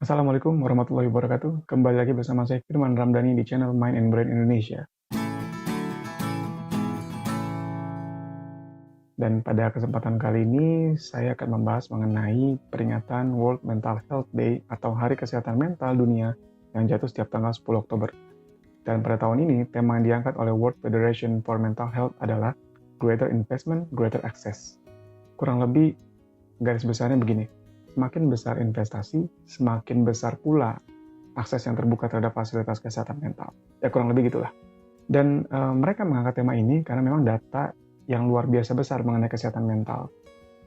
Assalamualaikum warahmatullahi wabarakatuh. Kembali lagi bersama saya Firman Ramdhani di channel Mind and Brain Indonesia. Dan pada kesempatan kali ini saya akan membahas mengenai peringatan World Mental Health Day atau Hari Kesehatan Mental Dunia yang jatuh setiap tanggal 10 Oktober. Dan pada tahun ini, tema yang diangkat oleh World Federation for Mental Health adalah Greater Investment, Greater Access. Kurang lebih garis besarnya begini, semakin besar investasi, semakin besar pula akses yang terbuka terhadap fasilitas kesehatan mental. Ya kurang lebih gitulah. Dan mereka mengangkat tema ini karena memang data yang luar biasa besar mengenai kesehatan mental.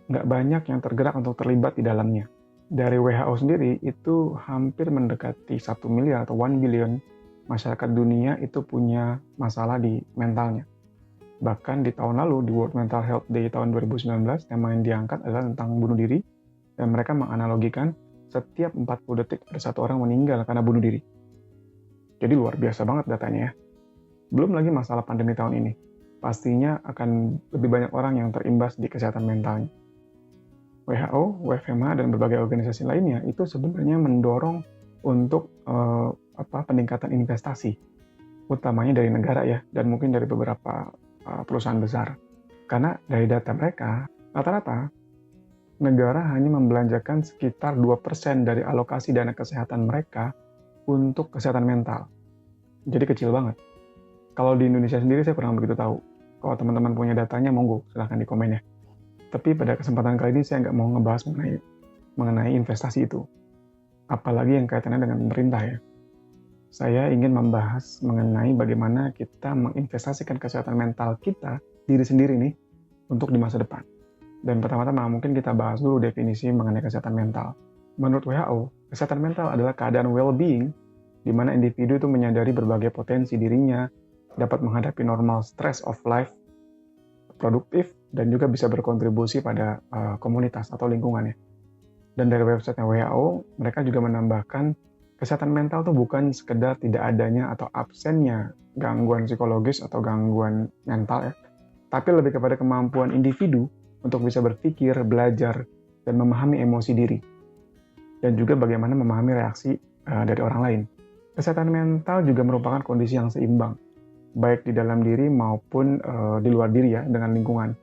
Nggak banyak yang tergerak untuk terlibat di dalamnya. Dari WHO sendiri itu hampir mendekati 1 miliar atau 1 billion masyarakat dunia itu punya masalah di mentalnya. Bahkan di tahun lalu, di World Mental Health Day tahun 2019, tema yang diangkat adalah tentang bunuh diri, dan mereka menganalogikan setiap 40 detik ada satu orang meninggal karena bunuh diri. Jadi luar biasa banget datanya ya. Belum lagi masalah pandemi tahun ini. Pastinya akan lebih banyak orang yang terimbas di kesehatan mentalnya. WHO, WFMH, dan berbagai organisasi lainnya itu sebenarnya mendorong untuk peningkatan investasi, utamanya dari negara ya, dan mungkin dari beberapa perusahaan besar. Karena dari data mereka, rata-rata negara hanya membelanjakan sekitar 2% dari alokasi dana kesehatan mereka untuk kesehatan mental. Jadi kecil banget. Kalau di Indonesia sendiri saya kurang begitu tahu. Kalau teman-teman punya datanya, monggo silahkan di komen ya. Tapi pada kesempatan kali ini saya nggak mau ngebahas mengenai investasi itu. Apalagi yang kaitannya dengan pemerintah ya. Saya ingin membahas mengenai bagaimana kita menginvestasikan kesehatan mental kita, diri sendiri nih, untuk di masa depan. Dan pertama-tama mungkin kita bahas dulu definisi mengenai kesehatan mental. Menurut WHO, kesehatan mental adalah keadaan well-being di mana individu itu menyadari berbagai potensi dirinya, dapat menghadapi normal stress of life, produktif, dan juga bisa berkontribusi pada komunitas atau lingkungannya. Dan dari website WHO, mereka juga menambahkan kesehatan mental itu bukan sekedar tidak adanya atau absennya gangguan psikologis atau gangguan mental ya, tapi lebih kepada kemampuan individu untuk bisa berpikir, belajar, dan memahami emosi diri. Dan juga bagaimana memahami reaksi dari orang lain. Kesehatan mental juga merupakan kondisi yang seimbang, baik di dalam diri maupun di luar diri ya, dengan lingkungan.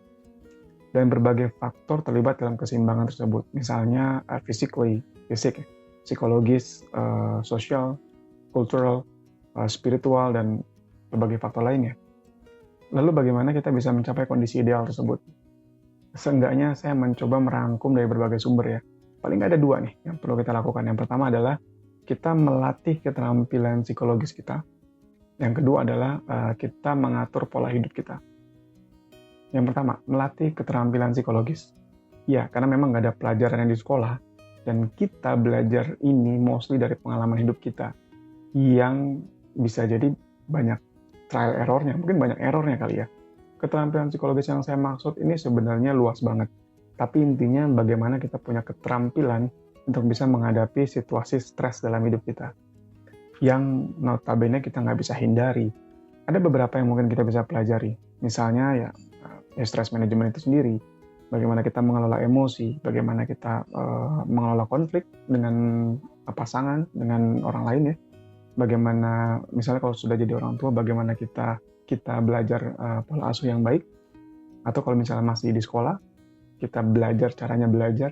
Dan berbagai faktor terlibat dalam keseimbangan tersebut. Misalnya fisik, psikologis, sosial, kultural, spiritual, dan berbagai faktor lainnya. Lalu bagaimana kita bisa mencapai kondisi ideal tersebut? Seenggaknya saya mencoba merangkum dari berbagai sumber ya. Paling nggak ada dua nih yang perlu kita lakukan. Yang pertama adalah kita melatih keterampilan psikologis kita. Yang kedua adalah kita mengatur pola hidup kita. Yang pertama, melatih keterampilan psikologis. Ya, karena memang nggak ada pelajaran yang di sekolah. Dan kita belajar ini mostly dari pengalaman hidup kita. Yang bisa jadi banyak trial errornya, mungkin banyak errornya kali ya. Keterampilan psikologis yang saya maksud ini sebenarnya luas banget. Tapi intinya bagaimana kita punya keterampilan untuk bisa menghadapi situasi stres dalam hidup kita. Yang notabene kita nggak bisa hindari. Ada beberapa yang mungkin kita bisa pelajari. Misalnya ya stress management itu sendiri. Bagaimana kita mengelola emosi, bagaimana kita mengelola konflik dengan pasangan, dengan orang lain ya. Bagaimana misalnya kalau sudah jadi orang tua, bagaimana kita belajar pola asuh yang baik, atau kalau misalnya masih di sekolah, kita belajar caranya belajar.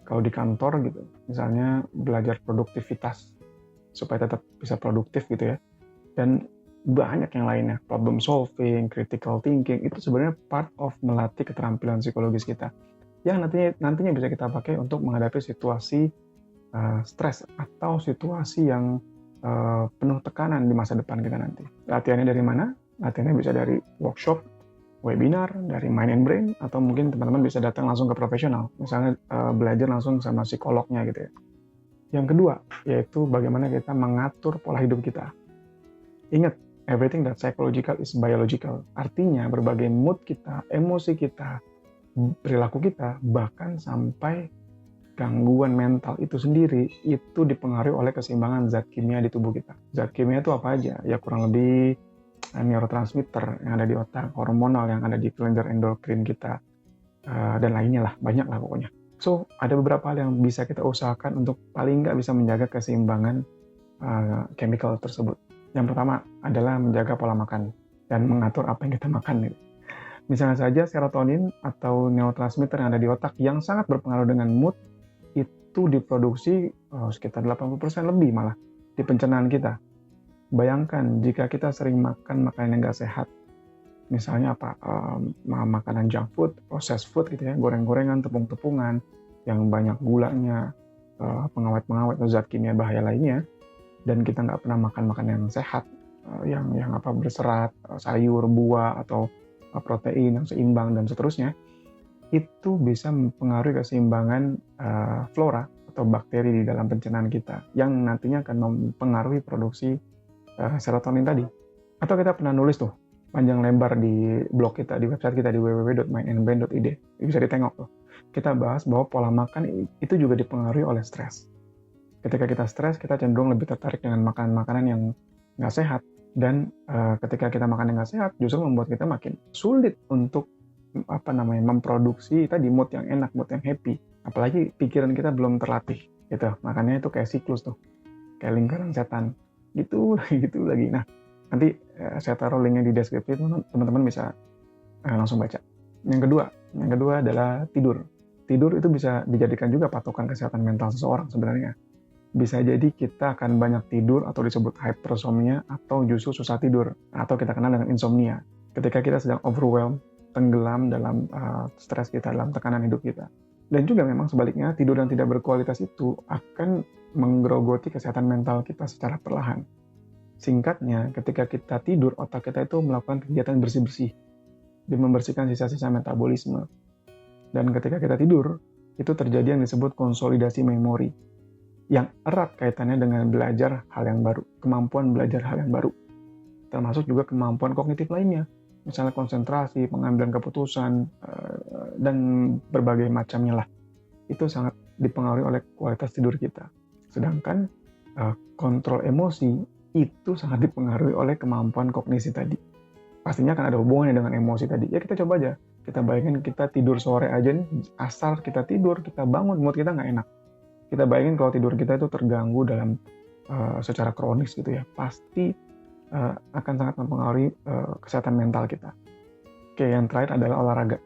Kalau di kantor gitu, misalnya belajar produktivitas supaya tetap bisa produktif gitu ya. Dan banyak yang lainnya, problem solving, critical thinking, itu sebenarnya part of melatih keterampilan psikologis kita yang nantinya bisa kita pakai untuk menghadapi situasi stres atau situasi yang penuh tekanan di masa depan kita nanti. Latihannya dari mana? Latihannya bisa dari workshop, webinar, dari Mind and Brain, atau mungkin teman-teman bisa datang langsung ke profesional, misalnya belajar langsung sama psikolognya gitu ya. Yang kedua, yaitu bagaimana kita mengatur pola hidup kita. Ingat, everything that psychological is biological. Artinya berbagai mood kita, emosi kita, perilaku kita, bahkan sampai gangguan mental itu sendiri itu dipengaruhi oleh keseimbangan zat kimia di tubuh kita. Zat kimia itu apa aja? Ya kurang lebih neurotransmitter yang ada di otak, hormonal yang ada di kelenjar endokrin kita, dan lainnya lah, banyak lah pokoknya. So, ada beberapa hal yang bisa kita usahakan untuk paling nggak bisa menjaga keseimbangan chemical tersebut. Yang pertama adalah menjaga pola makan dan mengatur apa yang kita makan. Gitu. Misalnya saja serotonin atau neurotransmitter yang ada di otak yang sangat berpengaruh dengan mood itu diproduksi sekitar 80% lebih malah di pencernaan kita. Bayangkan jika kita sering makan makanan yang nggak sehat, misalnya makanan junk food, processed food gitu ya, goreng-gorengan, tepung-tepungan, yang banyak gulanya, pengawet-pengawet atau zat kimia bahaya lainnya, dan kita nggak pernah makan makanan yang sehat, yang berserat, sayur, buah, atau protein yang seimbang dan seterusnya, itu bisa mempengaruhi keseimbangan flora atau bakteri di dalam pencernaan kita, yang nantinya akan mempengaruhi produksi serotonin tadi. Atau kita pernah nulis tuh panjang lebar di blog kita, di website kita di www.mindandbrain.id. Bisa ditengok tuh. Kita bahas bahwa pola makan itu juga dipengaruhi oleh stres. Ketika kita stres, kita cenderung lebih tertarik dengan makanan-makanan yang nggak sehat. Dan ketika kita makan yang nggak sehat, justru membuat kita makin sulit untuk memproduksi tadi mood yang enak, mood yang happy. Apalagi pikiran kita belum terlatih. Gitu. Makanya itu kayak siklus tuh. Kayak lingkaran setan. Gitu lagi. Nah, nanti saya taruh linknya di deskripsi, teman-teman bisa langsung baca. Yang kedua adalah tidur. Tidur itu bisa dijadikan juga patokan kesehatan mental seseorang sebenarnya. Bisa jadi kita akan banyak tidur atau disebut hypersomnia atau justru susah tidur atau kita kenal dengan insomnia. Ketika kita sedang overwhelmed, tenggelam dalam stres kita, dalam tekanan hidup kita. Dan juga memang sebaliknya, tidur yang tidak berkualitas itu akan menggerogoti kesehatan mental kita secara perlahan. Singkatnya, ketika kita tidur, otak kita itu melakukan kegiatan bersih-bersih. Dia membersihkan sisa-sisa metabolisme. Dan ketika kita tidur, itu terjadi yang disebut konsolidasi memori. Yang erat kaitannya dengan belajar hal yang baru, kemampuan belajar hal yang baru. Termasuk juga kemampuan kognitif lainnya. Misalnya konsentrasi, pengambilan keputusan, dan berbagai macamnya lah. Itu sangat dipengaruhi oleh kualitas tidur kita. Sedangkan kontrol emosi itu sangat dipengaruhi oleh kemampuan kognisi tadi. Pastinya akan ada hubungannya dengan emosi tadi. Ya kita coba aja. Kita bayangin kita tidur sore aja nih, asal kita tidur, kita bangun, mood kita nggak enak. Kita bayangin kalau tidur kita itu terganggu dalam secara kronis gitu ya. Pasti akan sangat mempengaruhi kesehatan mental kita. Oke, yang terakhir adalah olahraga.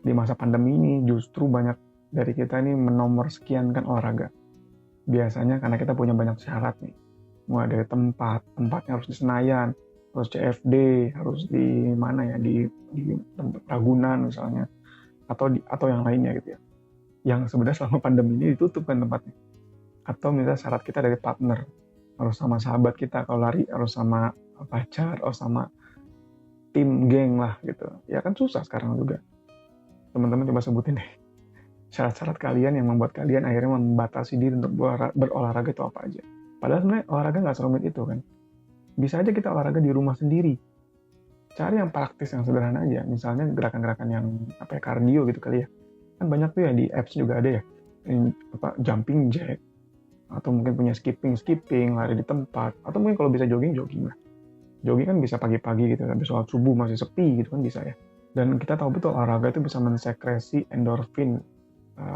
Di masa pandemi ini justru banyak dari kita ini menomorsekiankan olahraga. Biasanya karena kita punya banyak syarat nih. Mulai dari tempatnya harus di Senayan, harus CFD, harus di mana ya, di Ragunan misalnya, atau yang lainnya gitu ya. Yang sebenarnya selama pandemi ini ditutup kan tempatnya. Atau misalnya syarat kita dari partner, harus sama sahabat kita, kalau lari harus sama pacar, harus sama tim geng lah gitu. Ya kan susah sekarang juga. Teman-teman coba sebutin deh syarat-syarat kalian yang membuat kalian akhirnya membatasi diri untuk berolahraga itu apa aja. Padahal sebenarnya olahraga nggak serumit itu kan. Bisa aja kita olahraga di rumah sendiri. Cari yang praktis, yang sederhana aja. Misalnya gerakan-gerakan yang kardio gitu kali ya. Kan banyak tuh ya di apps juga ada ya. Jumping jack. Atau mungkin punya skipping, lari di tempat. Atau mungkin kalau bisa jogging lah. Jogging kan bisa pagi-pagi gitu. Habis sholat subuh masih sepi gitu kan bisa ya. Dan kita tahu betul olahraga itu bisa mensekresi endorfin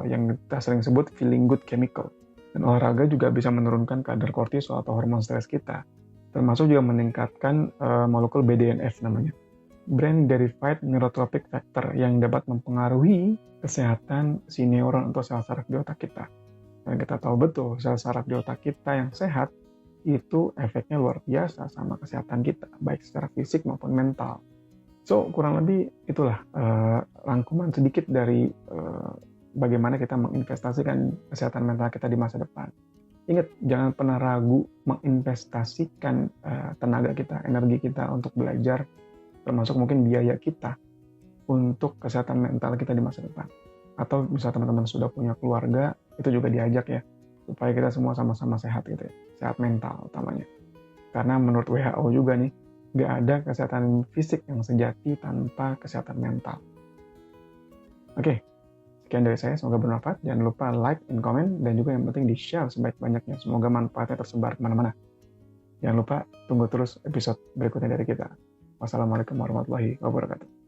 yang kita sering sebut feeling good chemical. Dan olahraga juga bisa menurunkan kadar kortisol atau hormon stres kita. Termasuk juga meningkatkan molekul BDNF namanya. Brain Derived Neurotrophic Factor yang dapat mempengaruhi kesehatan si neuron atau sel saraf di otak kita. Dan kita tahu betul sel saraf di otak kita yang sehat itu efeknya luar biasa sama kesehatan kita, baik secara fisik maupun mental. So, kurang lebih itulah rangkuman sedikit dari bagaimana kita menginvestasikan kesehatan mental kita di masa depan. Ingat, jangan pernah ragu menginvestasikan tenaga kita, energi kita untuk belajar, termasuk mungkin biaya kita untuk kesehatan mental kita di masa depan. Atau misalnya teman-teman sudah punya keluarga, itu juga diajak ya, supaya kita semua sama-sama sehat gitu ya, sehat mental utamanya. Karena menurut WHO juga nih, nggak ada kesehatan fisik yang sejati tanpa kesehatan mental. Oke. Sekian dari saya, semoga bermanfaat. Jangan lupa like and comment, dan juga yang penting di-share sebaik-banyaknya. Semoga manfaatnya tersebar kemana-mana. Jangan lupa tunggu terus episode berikutnya dari kita. Wassalamualaikum warahmatullahi wabarakatuh.